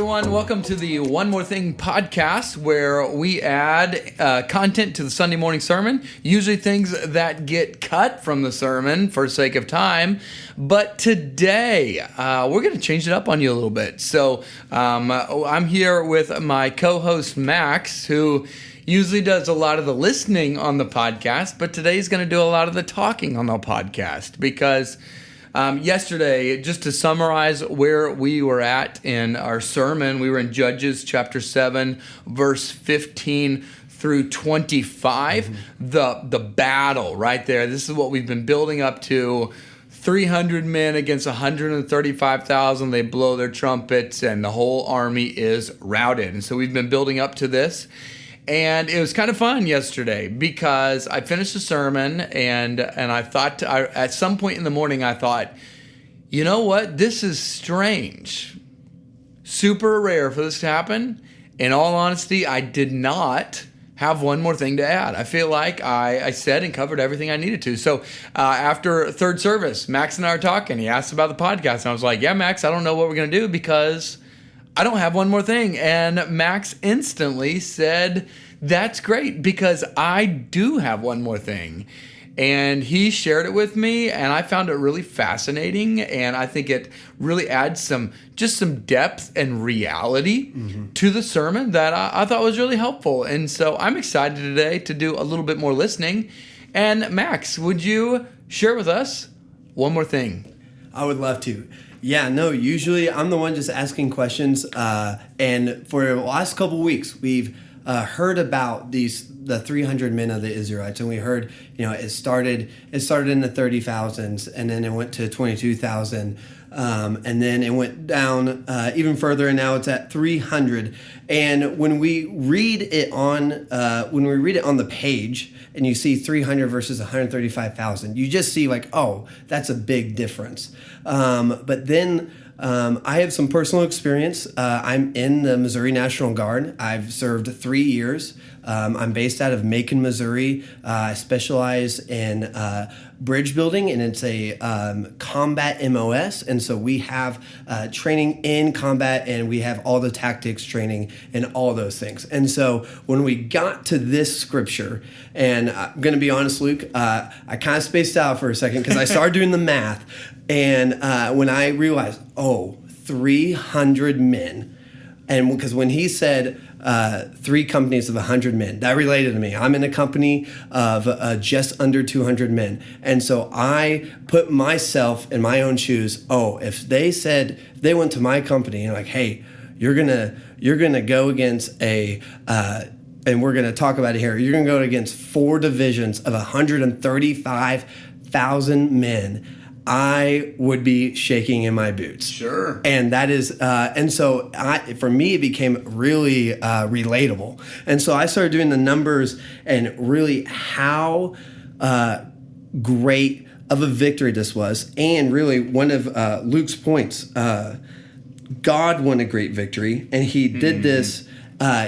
everyone. Welcome to the One More Thing podcast, where we add content to the Sunday morning sermon, usually things that get cut from the sermon for sake of time. But today, we're going to change it up on you a little bit. So I'm here with my co-host, Max, who usually does a lot of the listening on the podcast, but today he's going to do a lot of the talking on the podcast because yesterday, just to summarize where we were at in our sermon, we were in Judges chapter 7, verse 15 through 25, the battle right there. This is what we've been building up to. 300 men against 135,000. They blow their trumpets and the whole army is routed. And so we've been building up to this. And it was kind of fun yesterday because I finished the sermon and I thought, at some point in the morning, I thought, you know what? This is strange. Super rare for this to happen. In all honesty, I did not have one more thing to add. I feel like I said and covered everything I needed to. So after third service, Max and I were talking. He asked about the podcast. And I was like, yeah, Max, I don't know what we're going to do because I don't have one more thing. And Max instantly said, that's great because I do have one more thing. And he shared it with me and I found it really fascinating. And I think it really adds some depth and reality to the sermon that I thought was really helpful. And so I'm excited today to do a little bit more listening. And Max, would you share with us one more thing? I would love to. Yeah, no, usually I'm the one just asking questions. And for the last couple weeks, we've heard about the 300 men of the Israelites. And we heard, it started in the 30,000s and then it went to 22,000. And then it went down even further, and now it's at 300. And when we read it on the page, and you see 300 versus 135,000, you just see like, oh, that's a big difference. But then I have some personal experience. I'm in the Missouri National Guard. I've served 3 years. I'm based out of Macon, Missouri. I specialize in bridge building, and it's a combat MOS. And so we have training in combat, and we have all the tactics training and all those things. And so when we got to this scripture, and I'm going to be honest, Luke, I kind of spaced out for a second because I started doing the math. And when I realized, 300 men, and because when he said 3 companies of 100 men, that related to me. I'm in a company of just under 200 men. And so I put myself in my own shoes. If they went to my company and like, hey, you're gonna go against and we're gonna talk about it here, you're gonna go against 4 divisions of 135,000 men, I would be shaking in my boots. Sure. And that is, and so for me, it became really relatable. And so I started doing the numbers and really how great of a victory this was. And really one of Luke's points, God won a great victory, and he did this.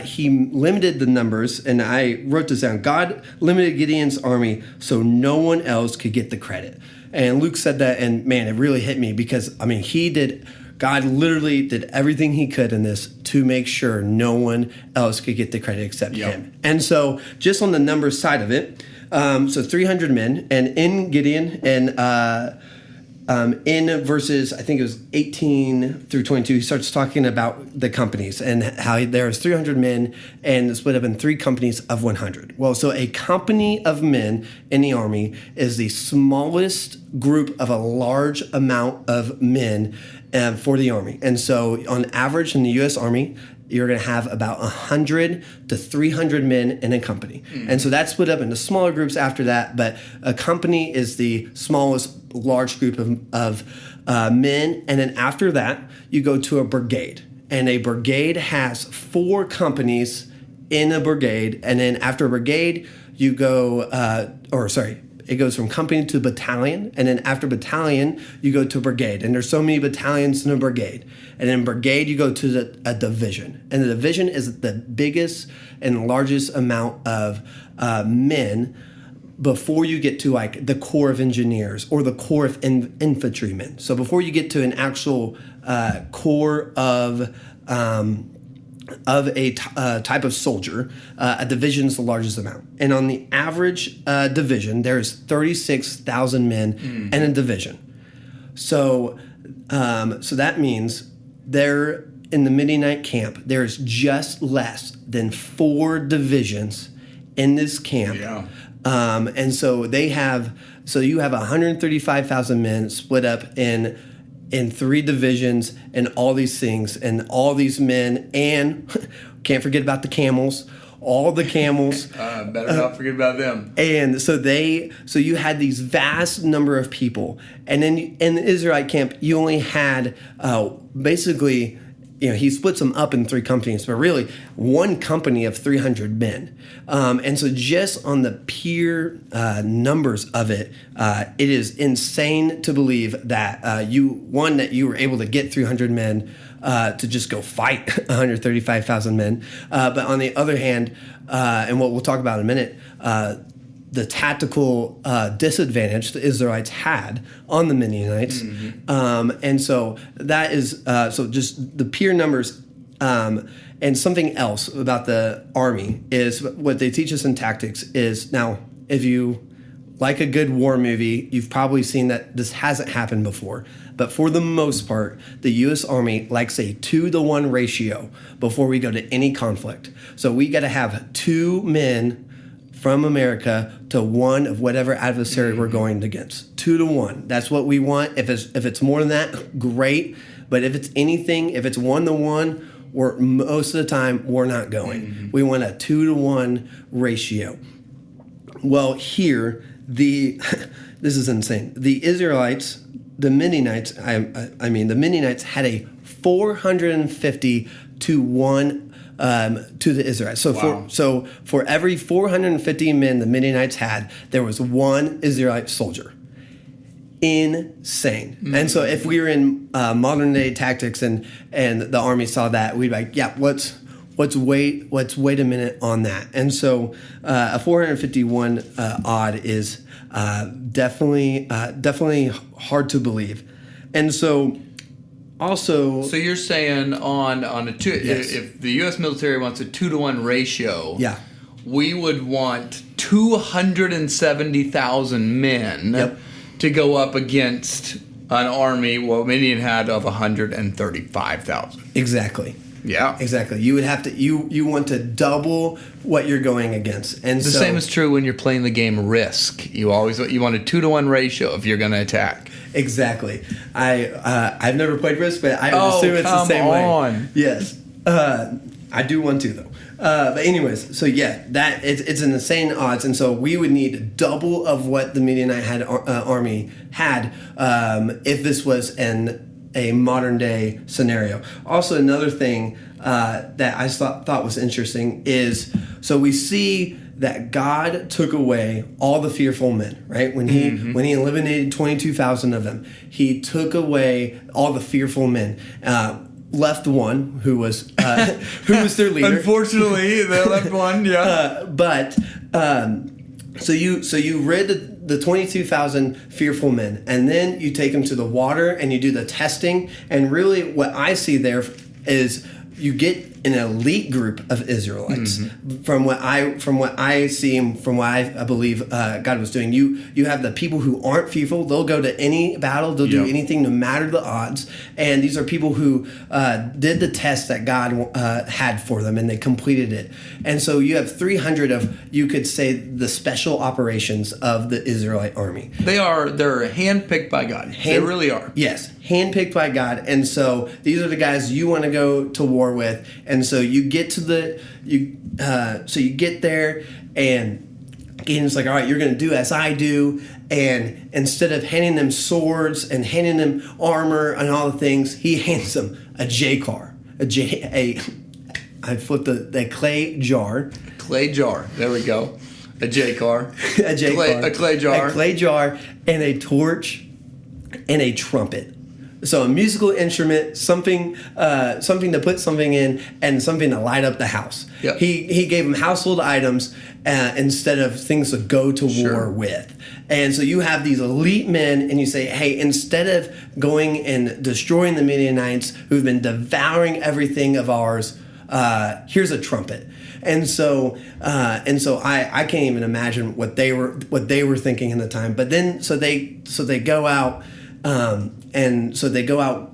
He limited the numbers, and I wrote this down. God limited Gideon's army so no one else could get the credit. And Luke said that, and man, it really hit me because, God literally did everything he could in this to make sure no one else could get the credit except him. And so just on the numbers side of it, so 300 men, and in Gideon, and in verses, I think it was 18 through 22, he starts talking about the companies and how there's 300 men and split up in 3 companies of 100. Well, so a company of men in the army is the smallest group of a large amount of men for the army. And so on average in the U.S. Army, you're going to have about 100 to 300 men in a company. And so that's split up into smaller groups after that, but a company is the smallest large group of men. And then after that, you go to a brigade. And a brigade has 4 companies in a brigade. And then after a brigade, you go, it goes from company to battalion, and then after battalion, you go to a brigade. And there's so many battalions in a brigade. And in brigade, you go to a division. And the division is the biggest and largest amount of men before you get to like the Corps of Engineers or the Corps of Infantrymen. So before you get to an actual Corps of type of soldier, a division is the largest amount. And on the average division, there's 36,000 men in a division. So that means there in the Midianite camp, there's just less than 4 divisions in this camp. Yeah. And so you have 135,000 men split up in 3 divisions and all these things and all these men, and can't forget about the camels, all the camels. Better not forget about them. And so you had these vast number of people, and then in the Israelite camp, you only had basically, he splits them up in 3 companies, but really 1 company of 300 men. And so just on the pure numbers of it, it is insane to believe that you were able to get 300 men to just go fight 135,000 men. But on the other hand, and what we'll talk about in a minute, the tactical disadvantage the Israelites had on the Midianites. And so that is, so just the pure numbers. And something else about the army is what they teach us in tactics is, now, if you like a good war movie, you've probably seen that this hasn't happened before. But for the most part, the U.S. Army likes a 2-to-1 ratio before we go to any conflict. So we got to have 2 men from America to 1 of whatever adversary we're going against. 2-to-1. That's what we want. If it's more than that, great. But if it's anything, if it's 1-to-1, most of the time we're not going. We want a 2-to-1 ratio. Well, here this is insane. The Israelites, the Midianites, the Midianites had a 450 to 1 to the Israelites. So wow. for every 450 men the Midianites had, there was 1 Israelite soldier. Insane. And so if we were in modern day tactics and the army saw that, we'd be like, yeah, let's wait a minute on that. And so a 451 odd is definitely hard to believe. And so also, so you're saying on a 2, yes. If the U.S. military wants a 2-to-1 ratio, yeah, we would want 270,000 men. Yep. To go up against an army, Midian had of 135,000. Exactly. Yeah. Exactly. You would have to you want to double what you're going against. And the same is true when you're playing the game Risk. You want a 2-to-1 ratio if you're going to attack. Exactly. I've never played Risk, but I assume it's the same way. Yes. I do want to though. But anyways, so yeah, that it's an insane odds, and so we would need double of what the Midianite army had if this was a modern day scenario. Also, another thing that I thought was interesting is, so we see that God took away all the fearful men, right? When he eliminated 22,000 of them, he took away all the fearful men. Left 1 who was their leader. Unfortunately, they left 1. Yeah. So you rid the 22,000 fearful men, and then you take them to the water and you do the testing. And really, what I see there is you get an elite group of Israelites. From what I see, and from what I believe God was doing, you have the people who aren't fearful. They'll go to any battle. They'll do anything, no matter the odds. And these are people who did the test that God had for them, and they completed it. And so you have 300 of, you could say, the special operations of the Israelite army. They're handpicked by God. They really are. Yes, handpicked by God. And so these are the guys you want to go to war with. And so you get to you get there, and Gideon's like, all right, you're going to do as I do. And instead of handing them swords and handing them armor and all the things, he hands them a J-car. I flipped the clay jar. Clay jar. There we go. A J-car. A J-car. A clay jar. A clay jar and a torch and a trumpet. So a musical instrument, something to put something in, and something to light up the house. Yep. He gave them household items instead of things to go to war with. And so you have these elite men, and you say, hey, instead of going and destroying the Midianites who've been devouring everything of ours, here's a trumpet. And so I can't even imagine what they were thinking in the time. But then so they go out. And so they go out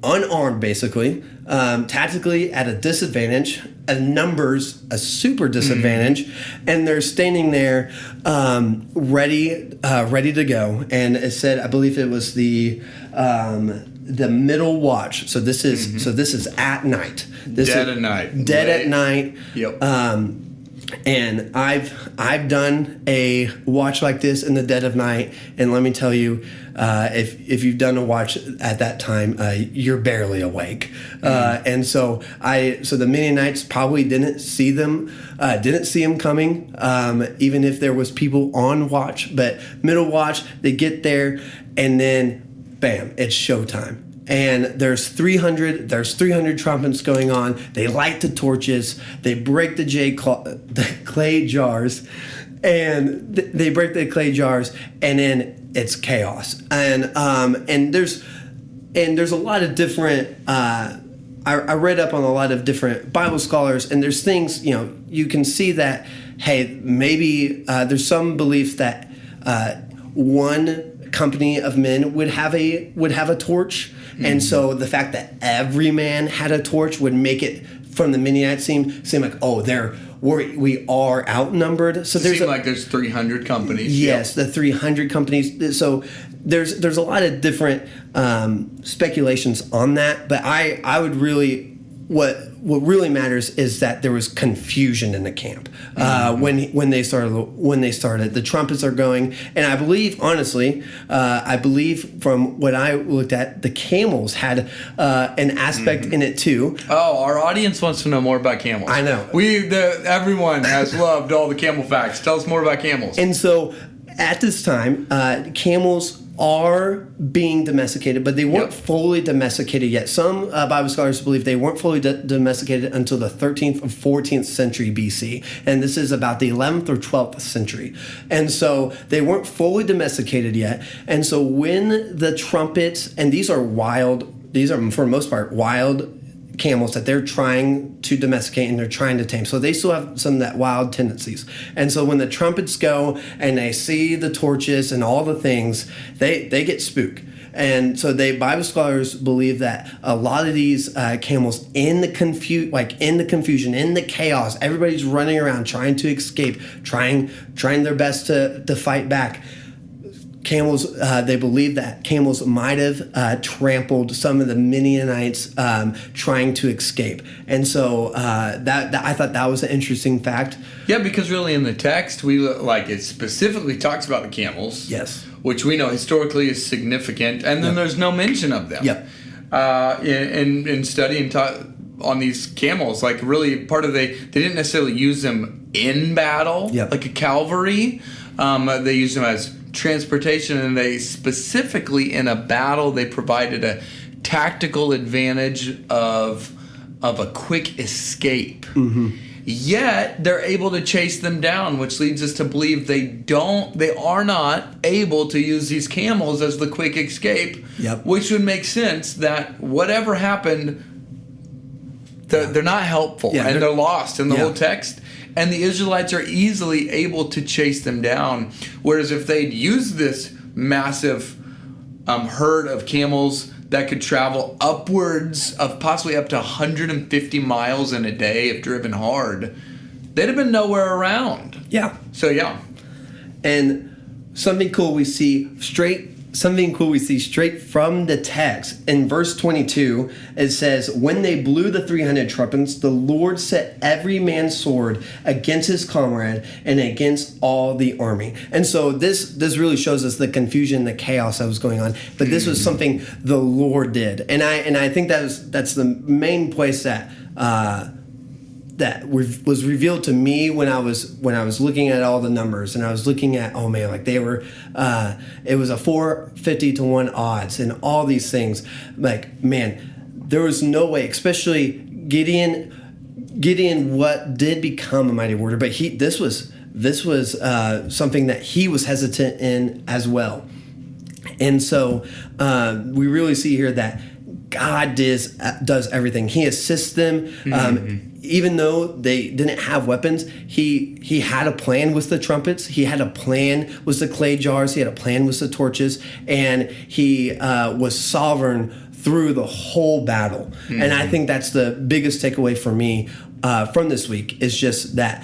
unarmed, basically, tactically at a disadvantage, numbers a super disadvantage, and they're standing there, ready to go. And it said, I believe it was the middle watch. So this is at night. Dead at night. Dead at night. Yep. And I've done a watch like this in the dead of night, and let me tell you, if you've done a watch at that time, you're barely awake. And so the Midianites probably didn't see them coming, even if there was people on watch. But middle watch, they get there, and then bam, it's showtime. And there's 300 trumpets going on. They light the torches. They break the clay jars, and they break the clay jars, and then it's chaos. And there's a lot of different. I read up on a lot of different Bible scholars, and there's things you can see that hey, maybe there's some belief that one company of men would have a torch. And so the fact that every man had a torch would make it, from the Midianites, seem like, oh, we are outnumbered. So there's 300 companies. Yes, the 300 companies. So there's a lot of different speculations on that. But I would really, what really matters is that there was confusion in the camp when they started. The trumpets are going, and I believe, honestly, from what I looked at, the camels had an aspect in it too. Oh, our audience wants to know more about camels. I know. Everyone has loved all the camel facts. Tell us more about camels. And so, at this time, camels are being domesticated, but they weren't fully domesticated yet. Some Bible scholars believe they weren't fully domesticated until the 13th or 14th century BC, and this is about the 11th or 12th century. And so they weren't fully domesticated yet. And so when the trumpets, and these are for the most part wild camels that they're trying to domesticate and they're trying to tame. So they still have some of that wild tendencies. And so when the trumpets go and they see the torches and all the things, they get spooked. And so Bible scholars believe that a lot of these camels in the confusion, in the chaos, everybody's running around trying to escape, trying their best to fight back. Camels, they believe that camels might have trampled some of the Midianites trying to escape, and so that I thought that was an interesting fact. Yeah, because really in the text it specifically talks about the camels. Yes, which we know historically is significant, and then there's no mention of them. Yep. In studying on these camels, like really part of they didn't necessarily use them in battle, like a cavalry. They used them as transportation, and they specifically in a battle they provided a tactical advantage of a quick escape. Yet they're able to chase them down, which leads us to believe they are not able to use these camels as the quick escape. Which would make sense that whatever happened, they're not helpful, and they're lost in the whole text. And the Israelites are easily able to chase them down. Whereas if they'd used this massive herd of camels that could travel upwards of possibly up to 150 miles in a day if driven hard, they'd have been nowhere around. Yeah. So, yeah. And something cool we see straight from the text. In verse 22, it says, when they blew the 300 trumpets, the Lord set every man's sword against his comrade and against all the army. And so this really shows us the confusion, the chaos that was going on. But this was something the Lord did. And I think that's the main place that was revealed to me when I was looking at all the numbers, and I was looking at, oh man, like they were it was a 450 to 1 odds and all these things. Like, man, there was no way, especially Gideon what did become a mighty warrior, but this was something that he was hesitant in as well. And so we really see here that God does everything. He assists them. Even though they didn't have weapons, he had a plan with the trumpets. He had a plan with the clay jars. He had a plan with the torches. And he was sovereign through the whole battle. And I think that's the biggest takeaway for me from this week, is just that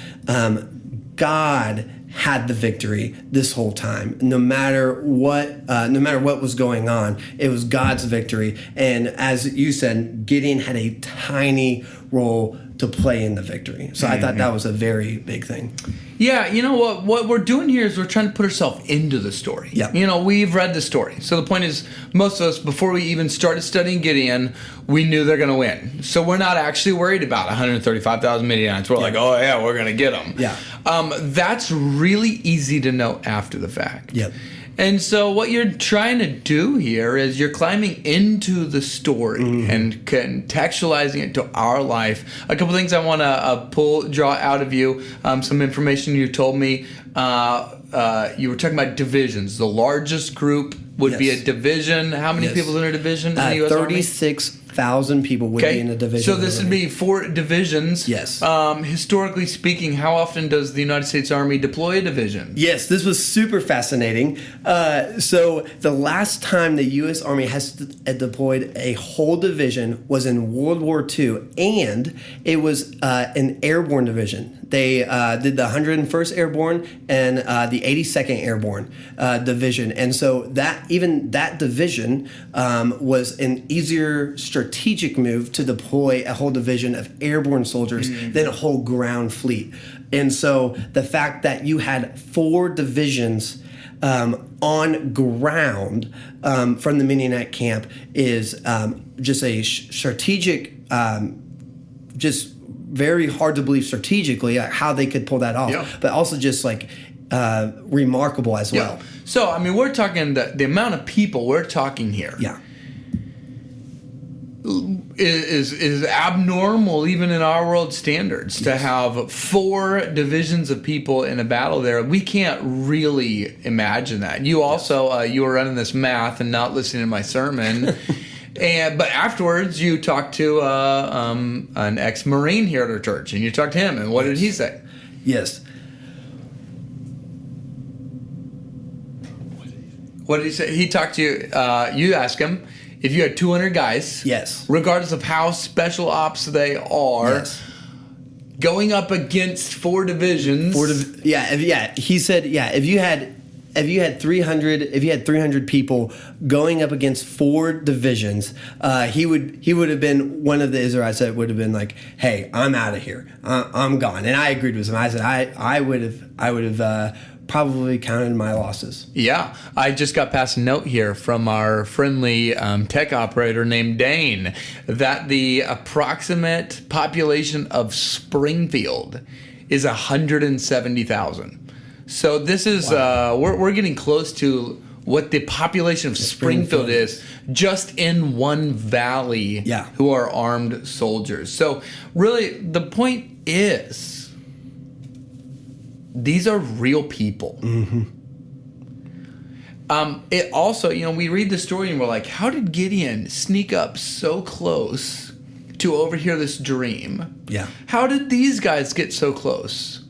God had the victory this whole time. No matter what was going on, it was God's victory. And as you said, Gideon had a tiny role to play in the victory. So I thought that was a very big thing. Yeah, you know what we're doing here is we're trying to put ourselves into the story. Yeah. You know, we've read the story. So the point is, most of us, before we even started studying Gideon, we knew they're going to win. So we're not actually worried about 135,000 Midianites. We're like, oh yeah, we're going to get them. Yeah. That's really easy to know after the fact. Yep. And so what you're trying to do here is you're climbing into the story and contextualizing it to our life. A couple things I want to draw out of you. Some information you told me. You were talking about divisions. The largest group would be a division. How many people in a division in the U.S. Army? 36,000 people would be in a division. So this would be 4 divisions. Yes. Historically speaking, how often does the United States Army deploy a division? Yes, this was super fascinating. So the last time the U.S. Army has deployed a whole division was in World War II, and it was an airborne division. They did the 101st Airborne and the 82nd Airborne Division. And so that division was an easier strategic move to deploy a whole division of airborne soldiers than a whole ground fleet. And so the fact that you had 4 divisions on ground from the Midianite camp is just a strategic, just very hard to believe strategically how they could pull that off, but also just like remarkable as well. So, I mean, we're talking the amount of people we're talking here. Is abnormal even in our world standards to have 4 divisions of people in a battle there. We can't really imagine that. You also you were running this math and not listening to my sermon. But afterwards, you talked to an ex-Marine here at our church, and you talked to him, and what did he say? Yes. What did he say? He talked to you. You asked him if you had 200 guys. Yes. Regardless of how special ops they are. Yes. Going up against 4 divisions. He said, if you had 300 people going up against 4 divisions, he would have been one of the Israelites that would have been like, hey, I'm out of here. I'm gone. And I agreed with him. I said I would have probably counted my losses. Yeah. I just got past a note here from our friendly tech operator named Dane that the approximate population of Springfield is 170,000. So this is we're getting close to what the population of Springfield is just in one valley who are armed soldiers. So really the point is these are real people. It also, we read the story and we're like, how did Gideon sneak up so close to overhear this dream? Yeah. How did these guys get so close?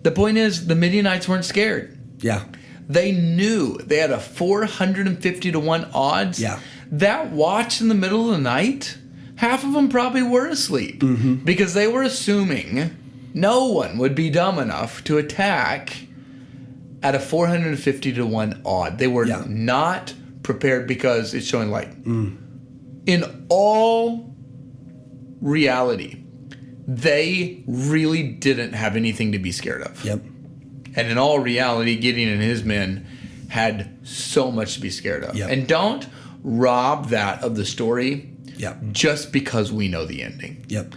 The point is, the Midianites weren't scared. Yeah. They knew they had a 450 to 1 odds. Yeah. That watch in the middle of the night, half of them probably were asleep because they were assuming no one would be dumb enough to attack at a 450 to 1 odd. They were not prepared because it's showing light. In all reality, they really didn't have anything to be scared of. Yep. And in all reality, Gideon and his men had so much to be scared of. Yep. And don't rob that of the story Yep. just because we know the ending. Yep.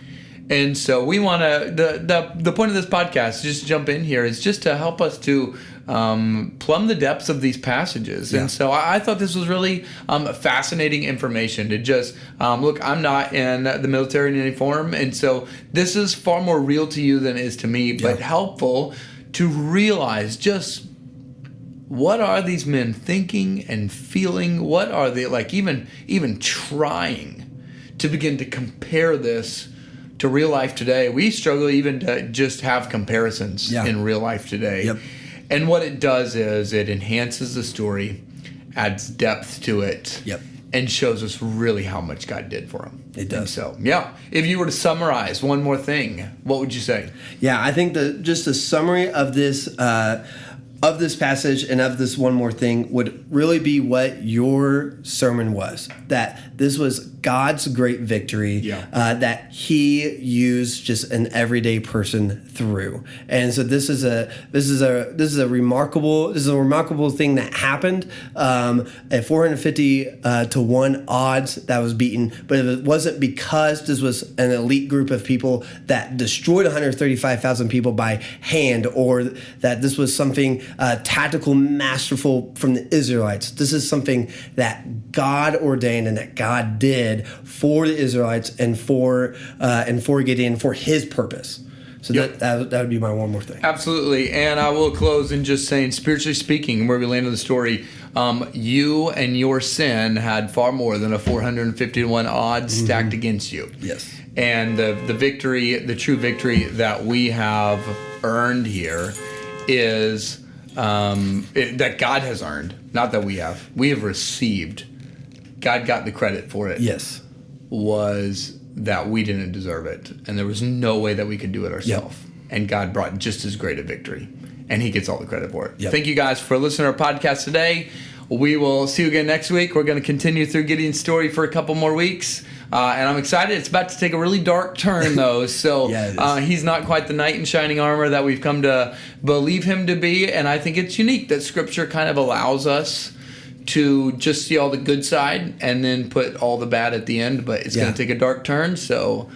And so we want to, the point of this podcast, just jump in here, is just to help us to plumb the depths of these passages. Yeah. And so I thought this was really fascinating information to just, look, I'm not in the military in any form. And so this is far more real to you than it is to me, but helpful to realize just what are these men thinking and feeling? What are they, like, even trying to begin to compare this to real life today? We struggle even to just have comparisons in real life today. Yep. And what it does is it enhances the story, adds depth to it, and shows us really how much God did for him. It does. And so, if you were to summarize one more thing, what would you say? Yeah, I think just a summary of this passage and of this one more thing would really be what your sermon was. That this was God's great victory that he used just an everyday person through. And so this is a remarkable thing that happened at 450 to 1 odds that was beaten, but it wasn't because this was an elite group of people that destroyed 135,000 people by hand, or that this was something tactical, masterful from the Israelites. This is something that God ordained and that God did for the Israelites and for Gideon, for his purpose. So that would be my one more thing. Absolutely. And I will close in just saying, spiritually speaking, where we landed the story, you and your sin had far more than a 450 to 1 odds stacked against you. Yes. And the victory, the true victory that we have earned here is that God has earned, not that we have. We have received. God got the credit for it. Yes. Was that we didn't deserve it. And there was no way that we could do it ourselves. And God brought just as great a victory. And he gets all the credit for it. Thank you guys for listening to our podcast today. We will see you again next week. We're going to continue through Gideon's story for a couple more weeks. And I'm excited. It's about to take a really dark turn, though. So he's not quite the knight in shining armor that we've come to believe him to be. And I think it's unique that Scripture kind of allows us to just see all the good side and then put all the bad at the end. But it's going to take a dark turn. So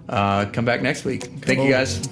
come back next week. Thank you, guys.